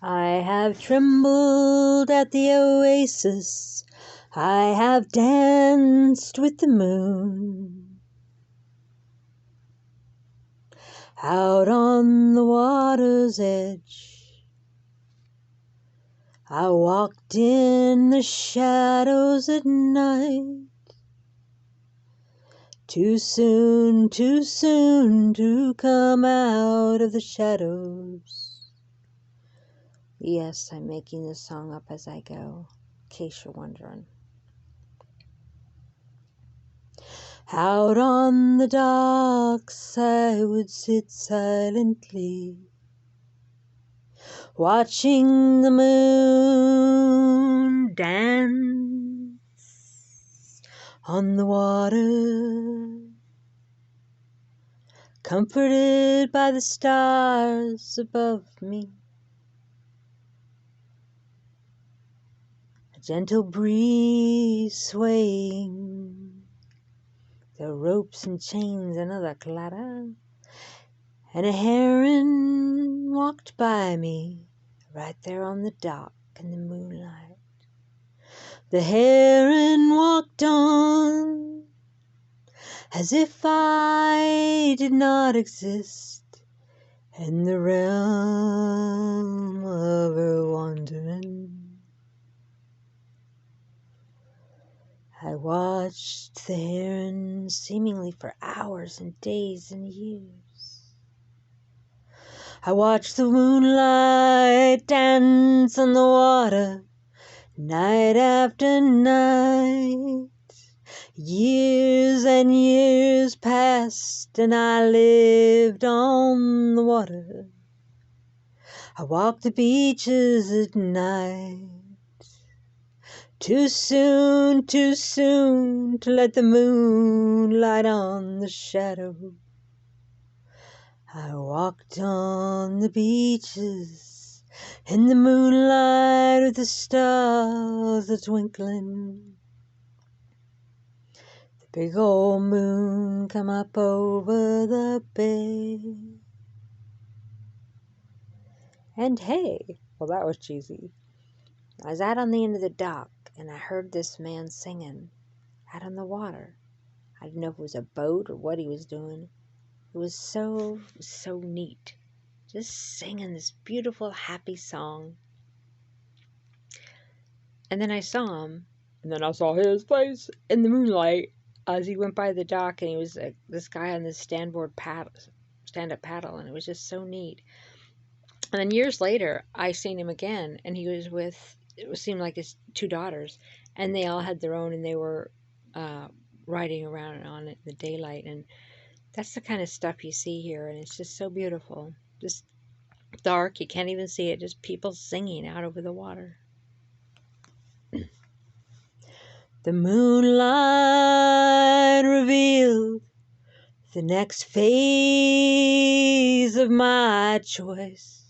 I have trembled at the oasis, I have danced with the moon. Out on the water's edge, I walked in the shadows at night. Too soon to come out of the shadows. Yes, I'm making this song up as I go, in case you're wondering. Out on the docks I would sit silently, watching the moon dance on the water, comforted by the stars above me. A gentle breeze swaying the ropes and chains, another clatter, and a heron walked by me right there on the dock in the moonlight. The heron walked on as if I did not exist in the realm of her wandering. I watched the heron seemingly for hours and days and years. I watched the moonlight dance on the water night after night. Years and years passed and I lived on the water. I walked the beaches at night. Too soon to let the moon light on the shadow. I walked on the beaches in the moonlight with the stars a-twinkling. The big old moon come up over the bay. And hey, well, that was cheesy. I was out on the end of the dock and I heard this man singing out on the water. I didn't know if it was a boat or what he was doing. It was so neat. Just singing this beautiful, happy song. And then I saw him, and then I saw his face in the moonlight as he went by the dock, and he was this guy on this stand-up paddle, and it was just so neat. And then years later, I seen him again, and he was with, it seemed like his two daughters, and they all had their own, and they were riding around on it in the daylight, and that's the kind of stuff you see here, and it's just so beautiful. Just dark, you can't even see it, just people singing out over the water. The moonlight revealed the next phase of my choice.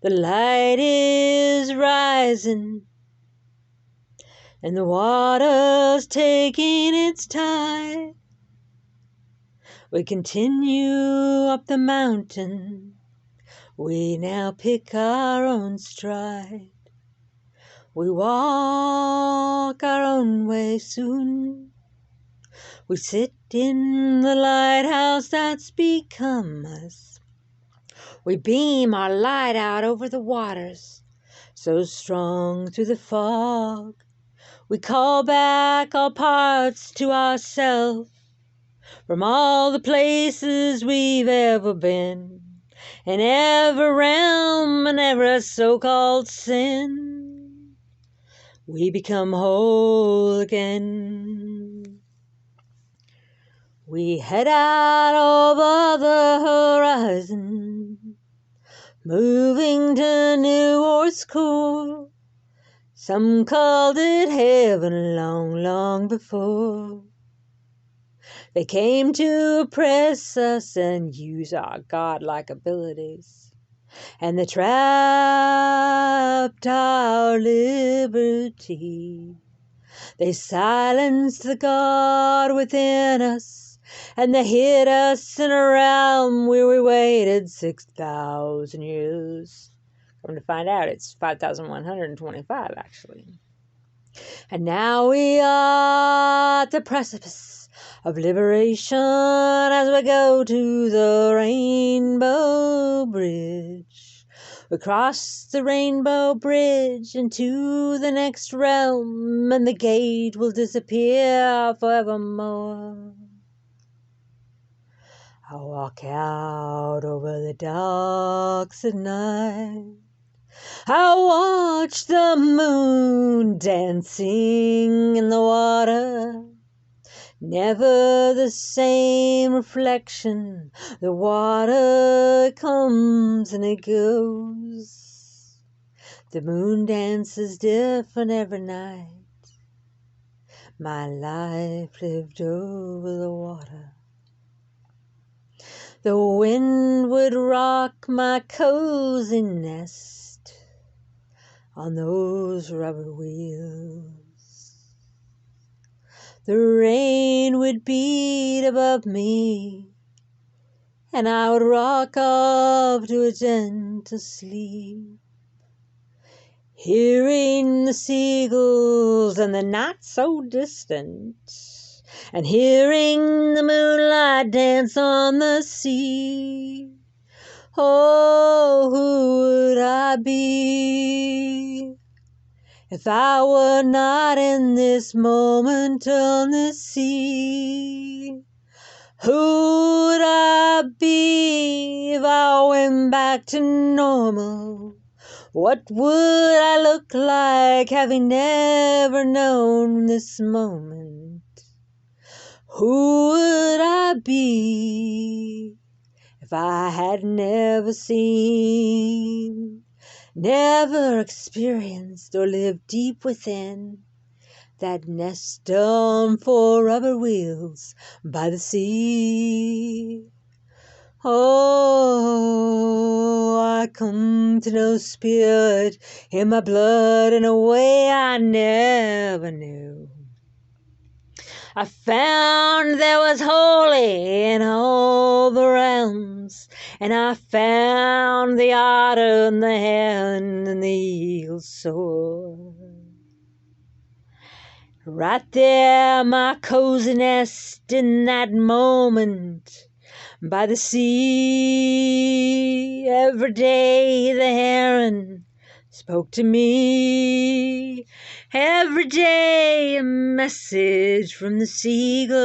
The light is rising and the water's taking its tide. We continue up the mountain. We now pick our own stride. We walk our own way soon. We sit in the lighthouse that's become us. We beam our light out over the waters, so strong through the fog. We call back all parts to ourselves from all the places we've ever been, in every realm and every so-called sin. We become whole again. We head out over the horizon, moving to New Earth's core. Some called it heaven long, long before. They came to oppress us and use our godlike abilities. And they trapped our liberty. They silenced the God within us, and they hid us in a realm where we waited 6,000 years. Come to find out, it's 5,125 actually. And now we are at the precipice of liberation as we go to the Rainbow Bridge. We cross the Rainbow Bridge into the next realm, and the gate will disappear forevermore. I walk out over the docks at night. I watch the moon dancing in the water. Never the same reflection. The water comes and it goes. The moon dances different every night. My life lived over the water. The wind would rock my cozy nest on those rubber wheels. The rain would beat above me, and I would rock off to a gentle sleep, hearing the seagulls and the not so distant, and hearing the moonlight dance on the sea. Oh, who would I be if I were not in this moment on the sea? Who would I be if I went back to normal? What would I look like having never known this moment? Who would I be if I had never seen, never experienced or lived deep within that nest on 4 rubber wheels by the sea? Oh, I come to know spirit in my blood in a way I never knew. I found there was holy in all the realms, and I found the otter and the heron and the eagle soar. Right there, my cozy nest in that moment by the sea. Every day the heron spoke to me. Every day a message from the seagulls,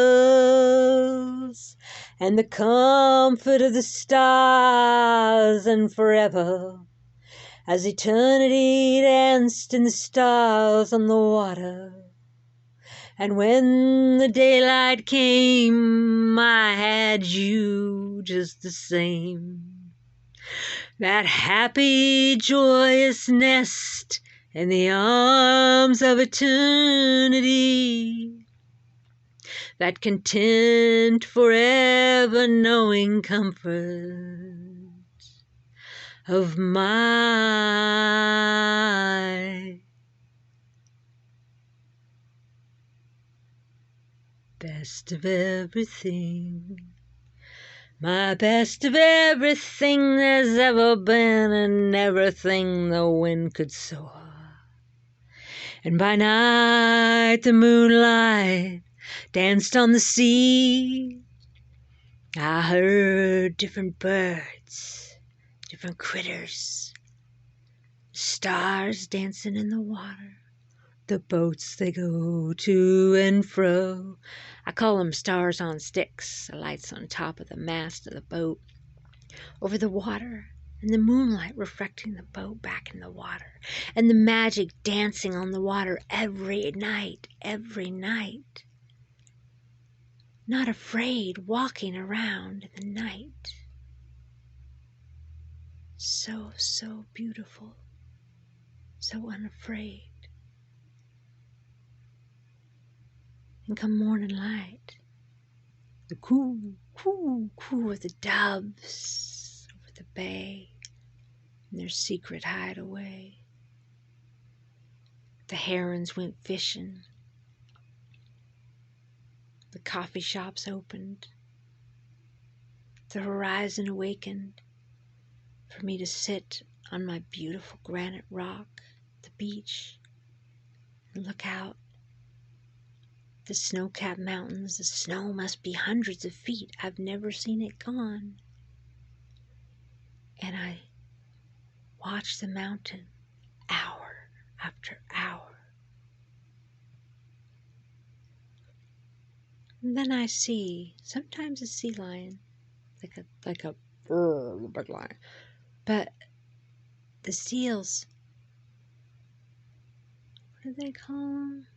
and the comfort of the stars, and forever as eternity danced in the stars on the water. And when the daylight came, I had you just the same. That happy, joyous nest in the arms of eternity. That content, forever knowing comfort of my best of everything. My best of everything there's ever been, and everything the wind could soar. And by night the moonlight danced on the sea. I heard different birds, different critters, stars dancing in the water. The boats, they go to and fro. I call them stars on sticks, the lights on top of the mast of the boat, over the water, and the moonlight reflecting the boat back in the water, and the magic dancing on the water every night, not afraid, walking around in the night. So, so beautiful, so unafraid. And come morning light, the coo, coo, coo of the doves over the bay in their secret hideaway. The herons went fishing. The coffee shops opened. The horizon awakened for me to sit on my beautiful granite rock, the beach, and look out. The snow-capped mountains, the snow must be hundreds of feet. I've never seen it gone. And I watch the mountain hour after hour. And then I see, sometimes a sea lion, like a big lion. But the seals, what do they call them?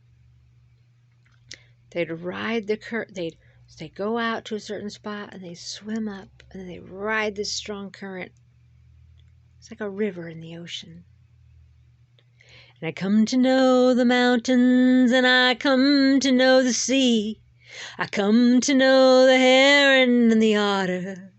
They'd ride the current. They go out to a certain spot and they swim up and then they ride this strong current. It's like a river in the ocean. And I come to know the mountains and I come to know the sea. I come to know the heron and the otter.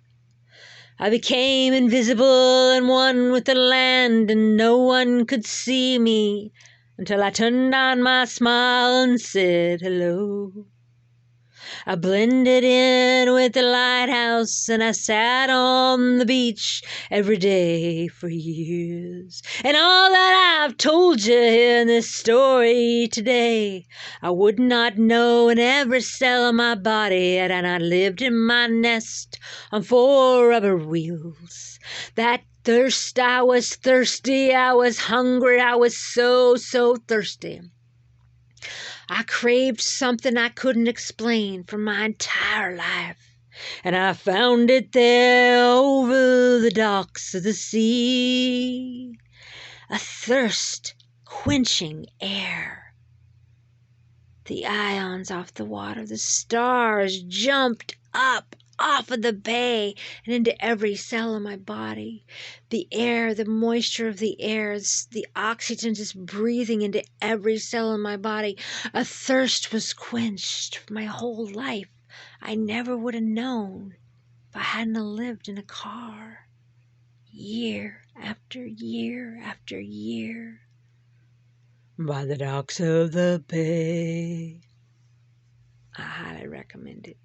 I became invisible and one with the land, and no one could see me until I turned on my smile and said hello. I blended in with the lighthouse and I sat on the beach every day for years. And all that I've told you in this story today, I would not know in every cell of my body had I not lived in my nest on 4 rubber wheels. That thirst, I was thirsty, I was hungry, I was so thirsty. I craved something I couldn't explain for my entire life, and I found it there over the docks of the sea. A thirst quenching air. The ions off the water, the stars jumped up off of the bay and into every cell of my body. The air, the moisture of the air, the oxygen just breathing into every cell in my body. A thirst was quenched for my whole life. I never would have known if I hadn't lived in a car. Year after year after year. By the docks of the bay. I highly recommend it.